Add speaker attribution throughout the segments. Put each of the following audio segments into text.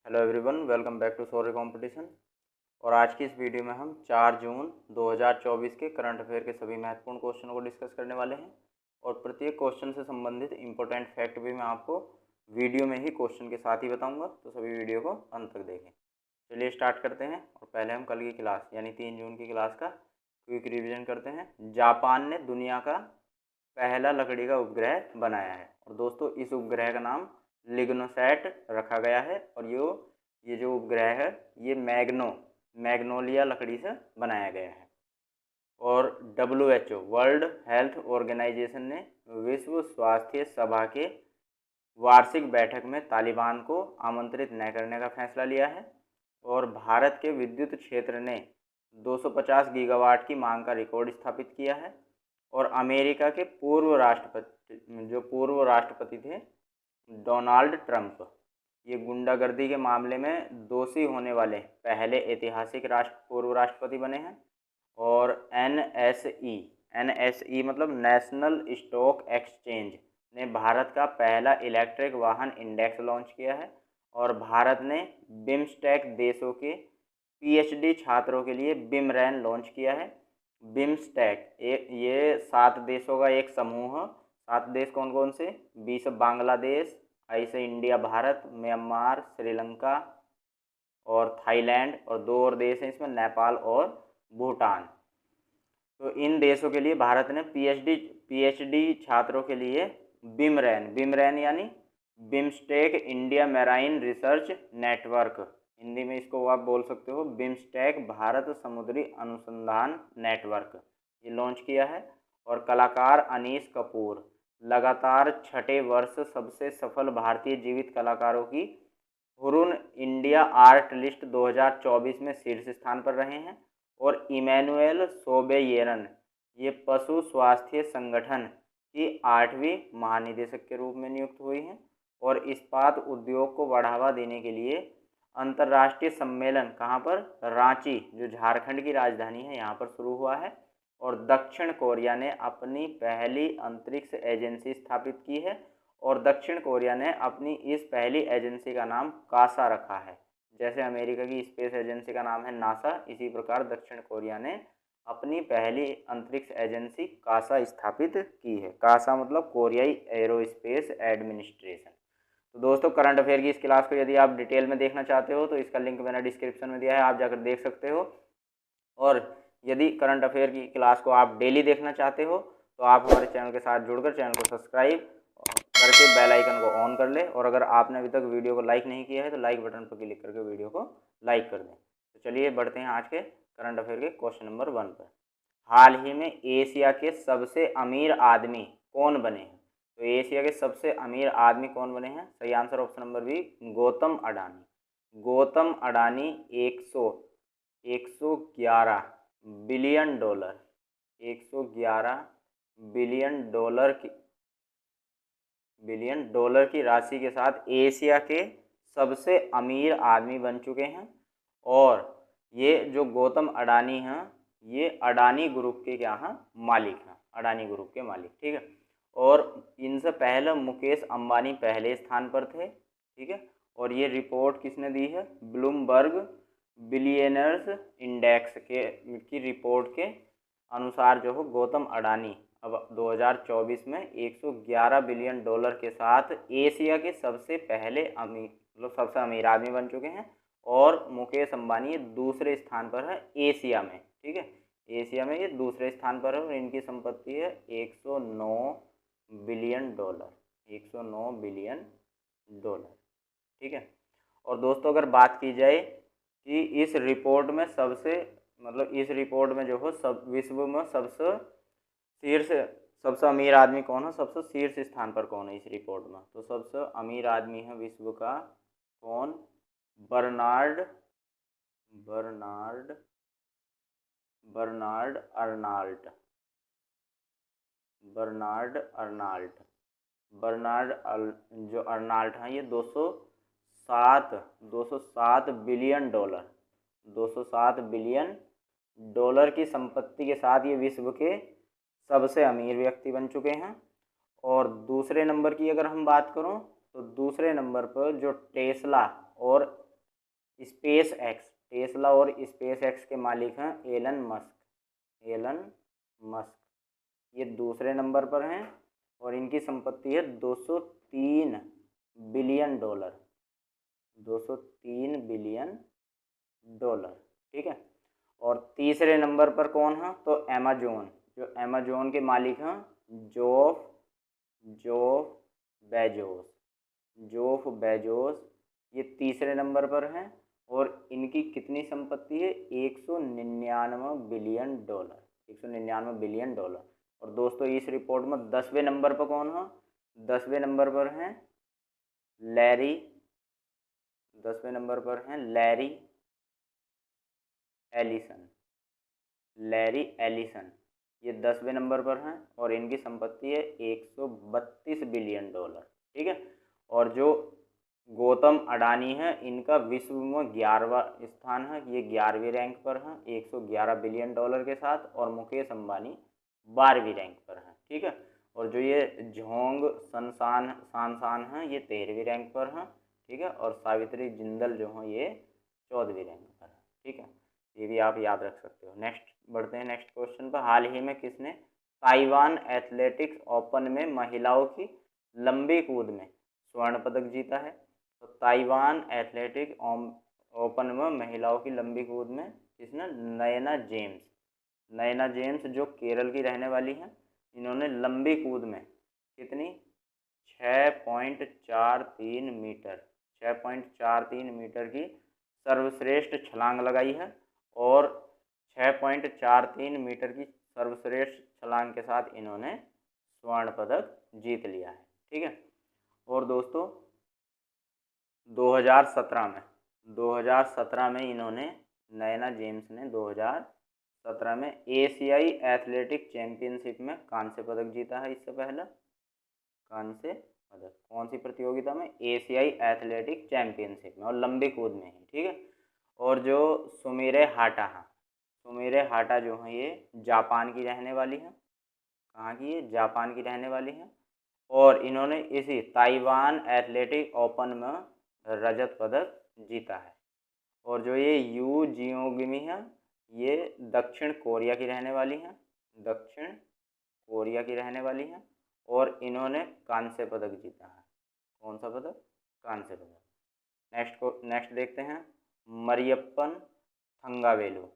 Speaker 1: Hello everyone, welcome back to Shaurya competition. और आज की इस वीडियो में हम 4 जून 2024 के करंट अफेयर के सभी महत्वपूर्ण क्वेश्चनों को डिस्कस करने वाले हैं। और प्रत्येक क्वेश्चन से संबंधित इंपॉर्टेंट फैक्ट भी मैं आपको वीडियो में ही क्वेश्चन के साथ ही बताऊंगा, तो सभी वीडियो को अंत तक देखें। चलिए स्टार्ट करते हैं। और पहले हम कल की क्लास यानी 3 जून की क्लास का क्विक रिविजन करते हैं। जापान ने दुनिया का पहला लकड़ी का उपग्रह बनाया है। और दोस्तों, इस उपग्रह का नाम लिग्नोसैट रखा गया है। और ये जो उपग्रह है ये मैग्नोलिया लकड़ी से बनाया गया है। और WHO वर्ल्ड हेल्थ ऑर्गेनाइजेशन ने विश्व स्वास्थ्य सभा के वार्षिक बैठक में तालिबान को आमंत्रित न करने का फैसला लिया है। और भारत के विद्युत क्षेत्र ने 250 गीगावाट की मांग का रिकॉर्ड स्थापित किया है। और अमेरिका के पूर्व राष्ट्रपति थे डोनाल्ड ट्रंप, ये गुंडागर्दी के मामले में दोषी होने वाले पहले ऐतिहासिक पूर्व राष्ट्रपति बने हैं। और NSE मतलब नेशनल स्टॉक एक्सचेंज ने भारत का पहला इलेक्ट्रिक वाहन इंडेक्स लॉन्च किया है। और भारत ने बिम्स्टेक देशों के PhD छात्रों के लिए बिमरैन लॉन्च किया है। बिम्स्टेक ये 7 देशों का एक समूह। 7 देश कौन कौन से? 20 बांग्लादेश, ऐसे इंडिया, भारत, म्यांमार, श्रीलंका और थाईलैंड, और 2 और देश हैं इसमें, नेपाल और भूटान। तो इन देशों के लिए भारत ने PhD छात्रों के लिए बिमरैन यानी BIMSTEC India marine research network, Hindi में इसको आप बोल सकते हो बिम्स्टेक भारत समुद्री अनुसंधान नेटवर्क, ये लॉन्च किया है। और कलाकार अनीश कपूर लगातार 6ठे वर्ष सबसे सफल भारतीय जीवित कलाकारों की हुरुन इंडिया आर्ट लिस्ट 2024 में शीर्ष स्थान पर रहे हैं। और इमैनुएल सोबेयेरन ये पशु स्वास्थ्य संगठन की 8वीं महानिदेशक के रूप में नियुक्त हुई हैं। और इस्पात उद्योग को बढ़ावा देने के लिए अंतर्राष्ट्रीय सम्मेलन कहाँ पर? रांची, जो झारखंड की राजधानी है, यहाँ पर शुरू हुआ है। और दक्षिण कोरिया ने अपनी पहली अंतरिक्ष एजेंसी स्थापित की है। और दक्षिण कोरिया ने अपनी इस पहली एजेंसी का नाम कासा रखा है। जैसे अमेरिका की स्पेस एजेंसी का नाम है नासा, इसी प्रकार दक्षिण कोरिया ने अपनी पहली अंतरिक्ष एजेंसी कासा स्थापित की है। कासा मतलब कोरियाई एरोस्पेस एडमिनिस्ट्रेशन। तो दोस्तों, करंट अफेयर की इस क्लास को यदि आप डिटेल में देखना चाहते हो तो इसका लिंक मैंने डिस्क्रिप्शन में दिया है, आप जाकर देख सकते हो। और यदि करंट अफेयर की क्लास को आप डेली देखना चाहते हो तो आप हमारे चैनल के साथ जुड़कर चैनल को सब्सक्राइब करके बेल आइकन को ऑन कर लें। और अगर आपने अभी तक वीडियो को लाइक नहीं किया है तो लाइक बटन पर क्लिक करके वीडियो को लाइक कर दें। तो चलिए बढ़ते हैं आज के करंट अफेयर के क्वेश्चन नंबर 1 पर। हाल ही में एशिया के सबसे अमीर आदमी कौन बने हैं? तो एशिया के सबसे अमीर आदमी कौन बने हैं? सही answer option number B, Gautam Adani. Gautam Adani 111 billion dollar 111 billion dollar की राशि के साथ एशिया के सबसे अमीर आदमी बन चुके हैं। और ये जो गौतम अडानी हैं ये अडानी ग्रुप के क्या हैं? मालिक हैं, अडानी ग्रुप के मालिक, ठीक है। और इनसे पहले मुकेश अंबानी पहले स्थान पर थे, ठीक है। और ये रिपोर्ट किसने दी है? ब्लूमबर्ग बिलियनर्स इंडेक्स की रिपोर्ट के अनुसार जो है गौतम अडानी अब 2024 में 111 बिलियन डॉलर के साथ एशिया के सबसे पहले सबसे अमीर आदमी बन चुके हैं। और मुकेश अंबानी दूसरे स्थान पर है एशिया में, ठीक है। एशिया में ये दूसरे स्थान पर है और इनकी संपत्ति है 109 बिलियन डॉलर 109 बिलियन डॉलर, ठीक है। और दोस्तों, अगर बात की जाए कि इस रिपोर्ट में इस रिपोर्ट में जो है विश्व में सबसे अमीर आदमी कौन है? सबसे शीर्ष स्थान पर कौन है इस रिपोर्ट में? तो सबसे अमीर आदमी है विश्व का कौन? बर्नार्ड जो अर्नाल्ट हैं ये 207 बिलियन डॉलर की संपत्ति के साथ ये विश्व के सबसे अमीर व्यक्ति बन चुके हैं। और दूसरे नंबर की अगर हम बात करूं तो दूसरे नंबर पर जो टेस्ला और स्पेस एक्स, टेस्ला और स्पेस एक्स के मालिक हैं एलन मस्क। एलन मस्क ये दूसरे नंबर पर हैं और इनकी संपत्ति है 203 बिलियन डॉलर। 203 बिलियन डॉलर, ठीक है। और तीसरे नंबर पर कौन है, तो अमेजोन, जो अमेजोन के मालिक हैं जोफ बेजोस। जोफ बेजोस ये तीसरे नंबर पर हैं और इनकी कितनी संपत्ति है, 199 बिलियन डॉलर। 199 billion dollar. और दोस्तों इस रिपोर्ट में 10वें नंबर पर कौन है, 10वें नंबर पर हैं लैरी, 10वें नंबर पर हैं लैरी एलिसन। लैरी एलिसन ये 10वें नंबर पर हैं और इनकी संपत्ति है 132 बिलियन डॉलर, ठीक है। और जो गौतम अडानी है इनका विश्व में 11वां स्थान है, ये 11वीं रैंक पर हैं 111 बिलियन डॉलर के साथ। और मुकेश अंबानी 12वीं रैंक पर हैं, ठीक है। और जो ये झोंग सांसान हैं ये 13वीं रैंक पर हैं, ठीक है। और सावित्री जिंदल जो हैं ये 14वीं रैंक पर है, ठीक है। ये भी आप याद रख सकते हो। नेक्स्ट बढ़ते हैं नेक्स्ट क्वेश्चन पर। हाल ही में किसने ताइवान एथलेटिक्स ओपन में महिलाओं की लंबी कूद में स्वर्ण पदक जीता है, तो ताइवान एथलेटिक ओपन में महिलाओं की लंबी कूद में किसने, नयना जेम्स। नयना जेम्स जो केरल की रहने वाली हैं, इन्होंने लंबी कूद में कितनी 6.43 मीटर 6.43 मीटर की सर्वश्रेष्ठ छलांग लगाई है और 6.43 मीटर की सर्वश्रेष्ठ छलांग के साथ इन्होंने स्वर्ण पदक जीत लिया है, ठीक है। और दोस्तों 2017 में इन्होंने, नयना जेम्स ने 2017 में एशियाई एथलेटिक चैंपियनशिप में कांस्य पदक जीता है। इससे पहले कांस्य पदक कौन सी प्रतियोगिता में, एशियाई एथलेटिक चैंपियनशिप में, और लंबी कूद में ही, ठीक है। और जो सुमिरे हाटा है, सुमिरे हाटा जो है ये जापान की रहने वाली है। कहाँ की है, जापान की रहने वाली है। और इन्होंने इसी ताइवान एथलेटिक ओपन में रजत पदक जीता है। और जो ये यू जियोंगमी है ये दक्षिण कोरिया की रहने वाली हैं, दक्षिण कोरिया की रहने वाली हैं। और इन्होंने कांस्य पदक जीता है। कौन सा पदक, कांस्य पदक। नेक्स्ट देखते हैं मरियप्पन थंगावेलु,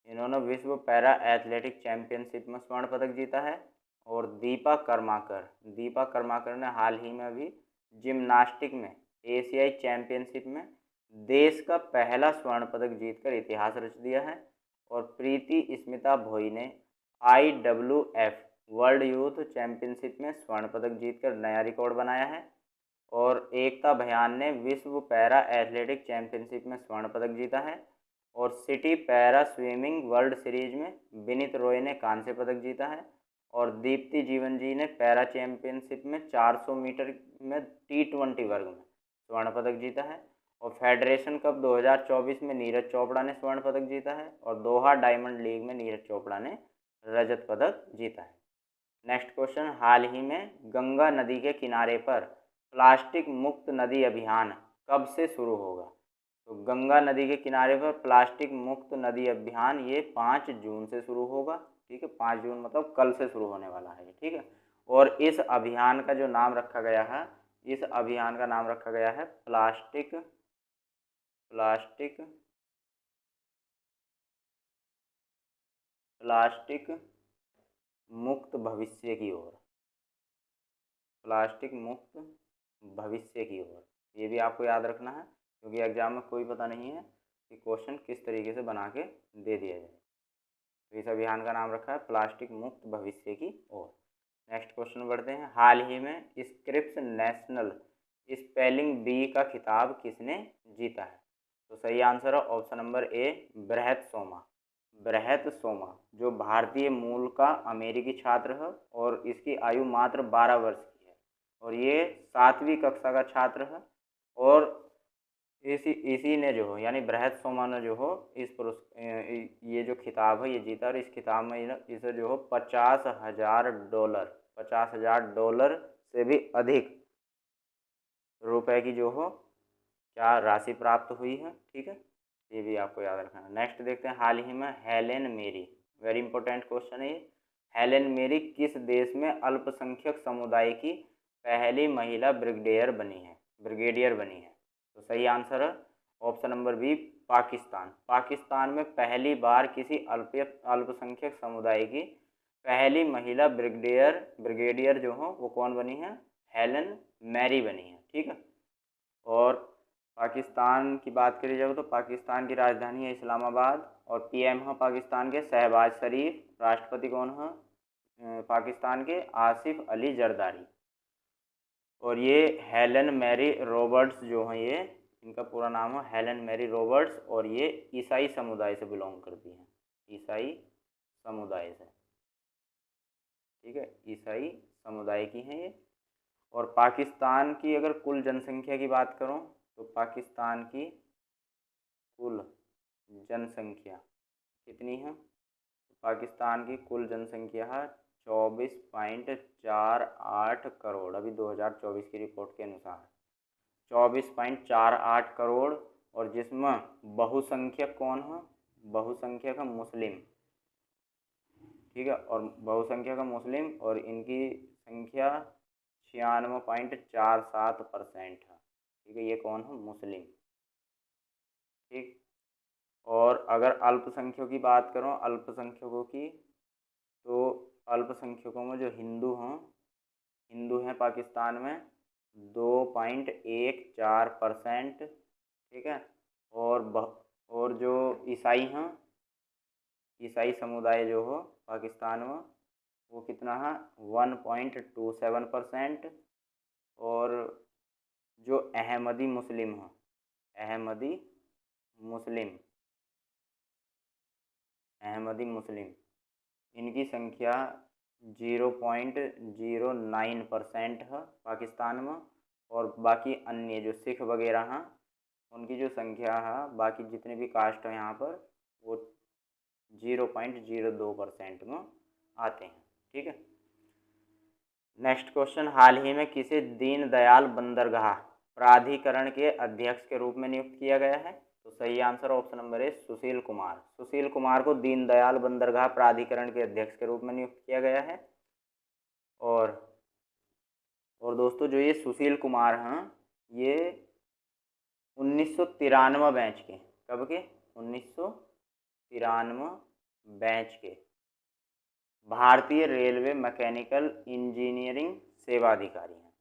Speaker 1: इन्होंने विश्व पैरा एथलेटिक चैंपियनशिप में स्वर्ण पदक जीता है। और दीपा कर्माकर ने हाल ही में अभी जिम्नास्टिक में एशियाई चैंपियनशिप में देश का पहला स्वर्ण पदक जीतकर इतिहास रच दिया है। और प्रीति स्मिता भोई ने IWF वर्ल्ड यूथ चैंपियनशिप में स्वर्ण पदक जीतकर नया रिकॉर्ड बनाया है। और एकता भयान ने विश्व पैरा एथलेटिक चैंपियनशिप में स्वर्ण पदक जीता है। और city para swimming world series में विनीत रॉय ने कांस्य पदक जीता है। और दीप्ति जीवन जी ने पैरा चैंपियनशिप में 400 मीटर में T20 वर्ग में स्वर्ण पदक जीता है। और फेडरेशन कप 2024 में नीरज चोपड़ा ने स्वर्ण पदक जीता है। और दोहा डायमंड लीग में नीरज चोपड़ा ने रजत पदक जीता है। नेक्स्ट क्वेश्चन, हाल ही में गंगा नदी के किनारे पर प्लास्टिक मुक्त नदी अभियान कब से शुरू होगा, तो गंगा नदी के किनारे पर प्लास्टिक मुक्त नदी अभियान ये 5 जून से शुरू होगा, ठीक है। 5 जून मतलब कल से शुरू होने वाला है, ठीक है। और इस अभियान का जो नाम रखा गया है, इस अभियान का नाम रखा गया है प्लास्टिक मुक्त भविष्य की ओर। प्लास्टिक मुक्त भविष्य की ओर, ये भी आपको याद रखना है क्योंकि एग्जाम में कोई पता नहीं है कि क्वेश्चन किस तरीके से बना के दे दिया जाए। तो इस अभियान का नाम रखा है प्लास्टिक मुक्त भविष्य की ओर। नेक्स्ट क्वेश्चन बढ़ते हैं, हाल ही में स्क्रिप्स नेशनल स्पेलिंग बी का खिताब किसने जीता है, तो सही आंसर है ऑप्शन नंबर ए बृहत सोमा जो भारतीय मूल का अमेरिकी छात्र है और इसकी आयु मात्र 12 वर्ष की है और ये 7वीं कक्षा का छात्र है। और इसी ने जो हो यानी बृहत सोमा ने जो हो ये जो खिताब है ये जीता और इस खिताब में इसे जो हो $50,000 से भी अधिक रुपए की जो हो क्या राशि प्राप्त हुई है, ठीक है। ये भी आपको याद रखना। नेक्स्ट देखते हैं, हाल ही में हेलेन मेरी, वेरी इंपॉर्टेंट क्वेश्चन है ये। हेलेन मेरी किस देश में अल्पसंख्यक समुदाय की पहली महिला ब्रिगेडियर बनी है? तो सही आंसर है option number B, Pakistan. Pakistan में पहली बार किसी अल्पसंख्यक समुदाय की पहली महिला ब्रिगेडियर जो हो वो कौन बनी है? हेलेन मैरी बनी है। ठीक है। और पाकिस्तान की बात करी जाए तो पाकिस्तान की राजधानी है इस्लामाबाद और पीएम है पाकिस्तान के शहबाज शरीफ। राष्ट्रपति कौन है पाकिस्तान के? आसिफ अली जरदारी। और ये हेलेन मैरी रॉबर्ट्स जो हैं, ये इनका पूरा नाम है हेलेन मैरी रॉबर्ट्स, और ये ईसाई समुदाय से बिलोंग करती हैं, ईसाई समुदाय से। ठीक है, ईसाई समुदाय की हैं ये। और पाकिस्तान की अगर कुल जनसंख्या की बात करूं तो पाकिस्तान की कुल जनसंख्या कितनी है? पाकिस्तान की कुल जनसंख्या है 24.48 करोड़, अभी 2024 की रिपोर्ट के अनुसार 24.48 करोड़। और जिसमें बहुसंख्यक कौन है? बहुसंख्यक है मुस्लिम। ठीक है, और बहुसंख्यक है मुस्लिम और इनकी संख्या 96.47% है। ठीक है, ये कौन है? मुस्लिम। ठीक। और अगर अल्पसंख्यकों की बात करूं, अल्पसंख्यकों की, तो अल्पसंख्यकों में जो हिंदू हैं पाकिस्तान में 2.14%। ठीक है। और जो ईसाई हैं, ईसाई समुदाय जो हो पाकिस्तान में वो कितना है? 1.27%। और जो अहमदी मुस्लिम हैं, अहमदी मुस्लिम, इनकी संख्या 0.09% है पाकिस्तान में। और बाकी अन्य जो सिख वगैरह हैं उनकी जो संख्या है, बाकी जितने भी कास्ट हैं यहाँ पर, वो 0.02% में आते हैं। ठीक है। नेक्स्ट क्वेश्चन, हाल ही में किसे दीनदयाल बंदरगाह प्राधिकरण के अध्यक्ष के रूप में नियुक्त किया गया है? तो सही आंसर ऑप्शन नंबर है सुशील कुमार। सुशील कुमार को दीनदयाल बंदरगाह प्राधिकरण के अध्यक्ष के रूप में नियुक्त किया गया है। और दोस्तों जो ये सुशील कुमार हैं, ये 1993 बैच के, कब के? 1993 बैच के भारतीय रेलवे मैकेनिकल इंजीनियरिंग सेवा अधिकारी हैं।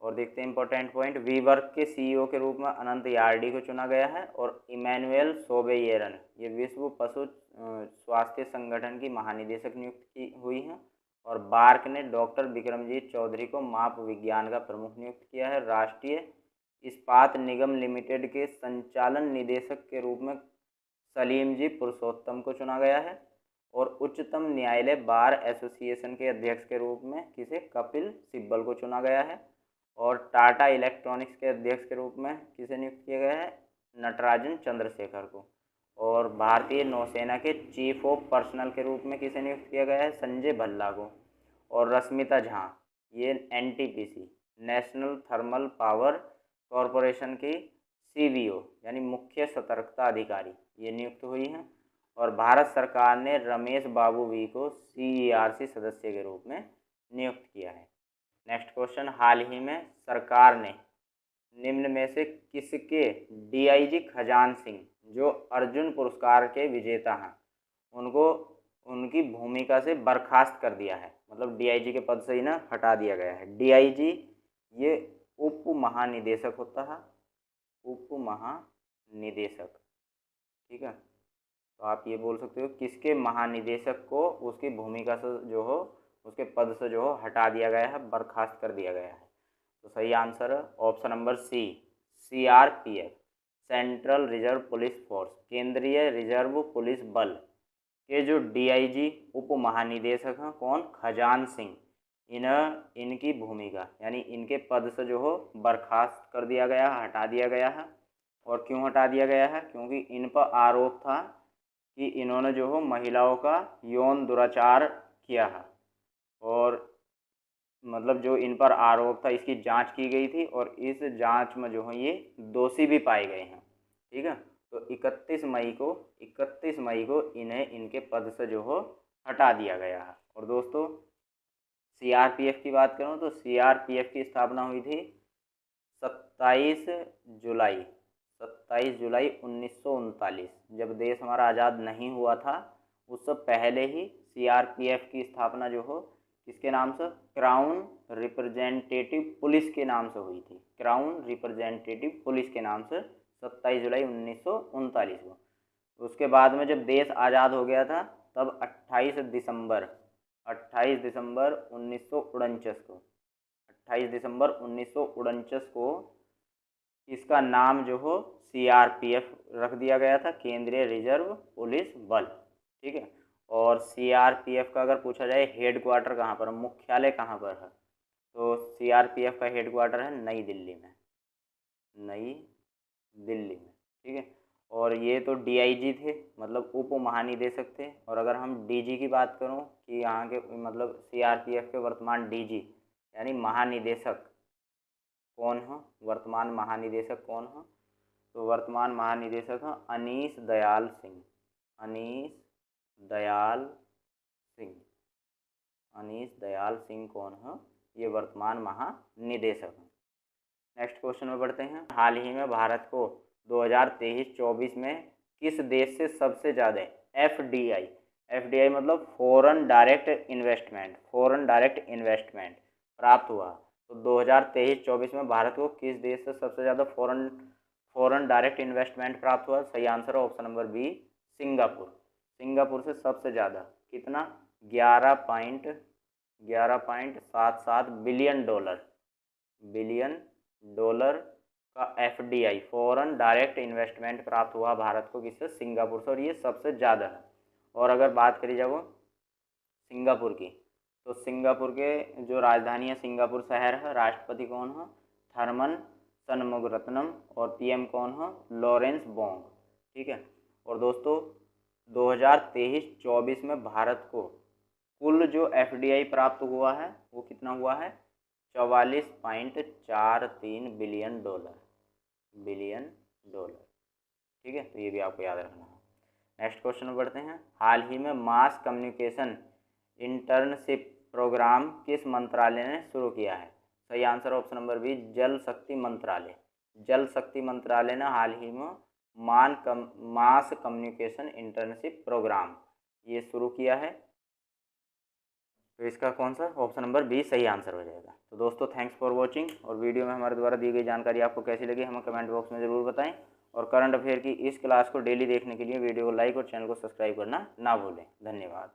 Speaker 1: और देखते हैं इंपॉर्टेंट पॉइंट, वी वर्क के सीईओ के रूप में अनंत यार्डी को चुना गया है। और इमैनुअल सोबेयरन, ये विश्व पशु स्वास्थ्य संगठन की महानिदेशक नियुक्त की हुई हैं। और बार्क ने डॉक्टर विक्रमजीत चौधरी को माप विज्ञान का प्रमुख नियुक्त किया है। राष्ट्रीय इस्पात निगम लिमिटेड के संचालन निदेशक के रूप में सलीम जी पुरुषोत्तम को चुना गया है। और उच्चतम न्यायालय बार एसोसिएशन के अध्यक्ष के रूप में किसे? कपिल सिब्बल को चुना गया है। और टाटा इलेक्ट्रॉनिक्स के अध्यक्ष के रूप में किसे नियुक्त किया गया है? नटराजन चंद्रशेखर को। और भारतीय नौसेना के चीफ ऑफ पर्सनल के रूप में किसे नियुक्त किया गया है? संजय भल्ला को। और रश्मिता झा, ये NTPC national thermal power corporation की सीवीओ यानी मुख्य सतर्कता अधिकारी, ये नियुक्त हुई हैं। और भारत सरकार ने रमेश बाबू वी को सीईआरसी सदस्य के रूप में नियुक्त किया है। नेक्स्ट क्वेश्चन, हाल ही में सरकार ने निम्न में से किसके डीआईजी खजान सिंह, जो अर्जुन पुरस्कार के विजेता हैं, उनको उनकी भूमिका से बर्खास्त कर दिया है? मतलब डीआईजी के पद से ही ना हटा दिया गया है। डीआईजी ये उप महानिदेशक होता है, उप महानिदेशक। ठीक है, तो आप ये बोल सकते हो किसके महानिदेशक को उसकी भूमिका से जो हो, उसके पद से जो हो हटा दिया गया है, बर्खास्त कर दिया गया है। तो सही आंसर है option number C, CRPF central reserve police force, केंद्रीय रिजर्व पुलिस बल के जो डीआईजी उप महानिदेशक हैं, कौन? खजान सिंह, इनकी भूमिका यानी इनके पद से जो हो बर्खास्त कर दिया गया है, हटा दिया गया है। और क्यों हटा दिया गया है? क्योंकि इन पर आरोप था कि इन्होंने जो हो महिलाओं का यौन दुराचार किया है। और मतलब जो इन पर आरोप था इसकी जांच की गई थी और इस जांच में जो है ये दोषी भी पाए गए हैं। ठीक है, तो 31 मई को इन्हें इनके पद से जो हो हटा दिया गया है। और दोस्तों सीआरपीएफ की बात करूं तो सीआरपीएफ की स्थापना हुई थी 27 जुलाई 1939, जब देश हमारा आज़ाद नहीं हुआ था उससे पहले ही सीआरपीएफ की स्थापना जो हो किसके नाम से, क्राउन रिप्रेजेंटेटिव पुलिस के नाम से हुई थी। क्राउन रिप्रेजेंटेटिव पुलिस के नाम से 27 जुलाई 1939 को। उसके बाद में जब देश आज़ाद हो गया था तब 28 दिसंबर 1949 को इसका नाम जो हो सीआरपीएफ रख दिया गया था, केंद्रीय रिजर्व पुलिस बल। ठीक है। और सीआरपीएफ का अगर पूछा जाए हेडक्वार्टर कहाँ पर, मुख्यालय कहाँ पर है, तो सीआरपीएफ का हेडक्वार्टर है नई दिल्ली में, नई दिल्ली में। ठीक है। और ये तो डीआईजी थे, मतलब उप महानिदेशक थे। और अगर हम डीजी की बात करूं कि यहाँ के मतलब सीआरपीएफ के वर्तमान डीजी यानी महानिदेशक कौन हो, वर्तमान महानिदेशक कौन हो, तो वर्तमान महानिदेशक हैं अनीश दयाल सिंह। अनीश दयाल सिंह कौन हो, ये वर्तमान महानिदेशक हैं। नेक्स्ट क्वेश्चन में बढ़ते हैं। हाल ही में भारत को 2023-24 में किस देश से सबसे ज़्यादा एफडीआई मतलब फॉरेन डायरेक्ट इन्वेस्टमेंट प्राप्त हुआ? तो 2023-24 में भारत को किस देश से सबसे ज़्यादा फॉरेन डायरेक्ट इन्वेस्टमेंट प्राप्त हुआ? सही आंसर है ऑप्शन नंबर बी, सिंगापुर से सबसे ज़्यादा। कितना? 11.77 बिलियन डॉलर का एफडीआई फॉरेन डायरेक्ट इन्वेस्टमेंट प्राप्त हुआ भारत को, किससे? सिंगापुर से। और ये सबसे ज़्यादा है। और अगर बात करी जाए वो सिंगापुर की, तो सिंगापुर के जो राजधानी है सिंगापुर शहर है, राष्ट्रपति कौन है? थरमन शनमुगरत्नम। और पीएम कौन है? Lawrence Bong. ठीक है। और दोस्तों 2023-24 में भारत को कुल जो एफडीआई प्राप्त हुआ है वो कितना हुआ है? 44.43 बिलियन डॉलर। ठीक है। तो ये भी आपको याद रखना है। नेक्स्ट क्वेश्चन में बढ़ते हैं। हाल ही में मास कम्युनिकेशन इंटर्नशिप प्रोग्राम किस मंत्रालय ने शुरू किया है? सही आंसर ऑप्शन नंबर बी, जल शक्ति मंत्रालय ने हाल ही में मास कम्युनिकेशन इंटर्नशिप प्रोग्राम ये शुरू किया है। तो इसका कौन सा? ऑप्शन नंबर बी सही आंसर हो जाएगा। तो दोस्तों थैंक्स फॉर वॉचिंग। और वीडियो में हमारे द्वारा दी गई जानकारी आपको कैसी लगी हमें कमेंट बॉक्स में ज़रूर बताएं। और करंट अफेयर की इस क्लास को डेली देखने के लिए वीडियो को लाइक और चैनल को सब्सक्राइब करना ना भूलें। धन्यवाद।